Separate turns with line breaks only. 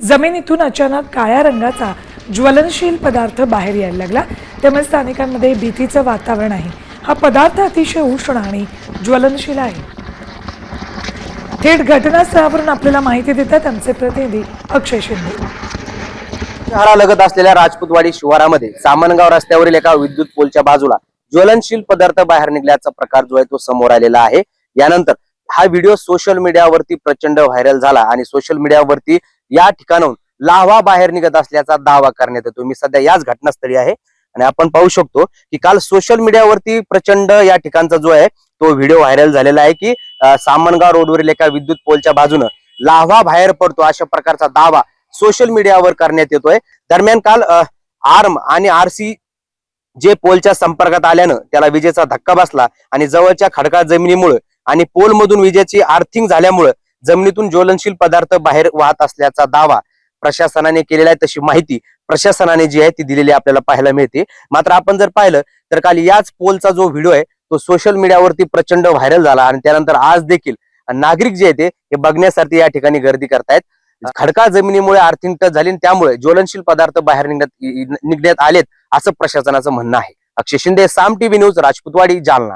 जमिनीतून अचानक काळ्या रंगाचा ज्वलनशील पदार्थ बाहेर यायला लागला, त्यामुळे स्थानिकांमध्ये भीतीचं वातावरण आहे. हा पदार्थ अतिशय उष्ण आणि ज्वलनशील आहे. थेट घटनास्थळावरून आपल्याला माहिती देतात आमचे प्रतिनिधी अक्षय शिंदे.
शहरालगत असलेल्या राजपूतवाडी शिवारामध्ये सामनगाव रस्त्यावरील एका विद्युत पोलच्या बाजूला ज्वलनशील पदार्थ बाहेर निघल्याचा प्रकार जो आहे तो समोर आलेला आहे. यानंतर हा व्हिडिओ सोशल मीडियावरती प्रचंड व्हायरल झाला आणि सोशल मीडियावरती या ठिकाणाहून लाव्हा बाहेर निघत असल्याचा दावा करण्यात येतो. मी सध्या याच घटनास्थळी आहे आणि आपण पाहू शकतो की काल सोशल मीडियावरती प्रचंड या ठिकाणचा जो आहे तो व्हिडिओ व्हायरल झालेला आहे की सामनगाव रोडवरील एका विद्युत पोलच्या बाजूनं लाव्हा बाहेर पडतो अशा प्रकारचा दावा सोशल मीडियावर करण्यात येतोय. दरम्यान काल आर्म आणि आरसी जे पोलच्या संपर्कात आल्यानं त्याला विजेचा धक्का बसला आणि जवळच्या खडकाळ जमिनीमुळे आणि पोल मधून विजेची आर्थिंग झाल्यामुळे जमिनीतून ज्वलनशील पदार्थ बाहेर वाहत असल्याचा दावा प्रशासनाने केलेला आहे. तशी माहिती प्रशासनाने जी आहे ती दिलेली आपल्याला पाहायला मिळते. मात्र आपण जर पाहिलं तर काल याच पोलचा जो व्हिडिओ आहे तो सोशल मीडियावरती प्रचंड व्हायरल झाला आणि त्यानंतर आज देखील नागरिक जे आहेत हे बघण्यासाठी या ठिकाणी गर्दी करतायत. खडकाळ जमिनीमुळे आर्थिंग टच झाली त्यामुळे ज्वलनशील पदार्थ बाहेर निघण्यात आलेत असं प्रशासनाचं म्हणणं आहे. अक्षय शिंदे, साम टीव्ही न्यूज, राजपूतवाडी, जालना.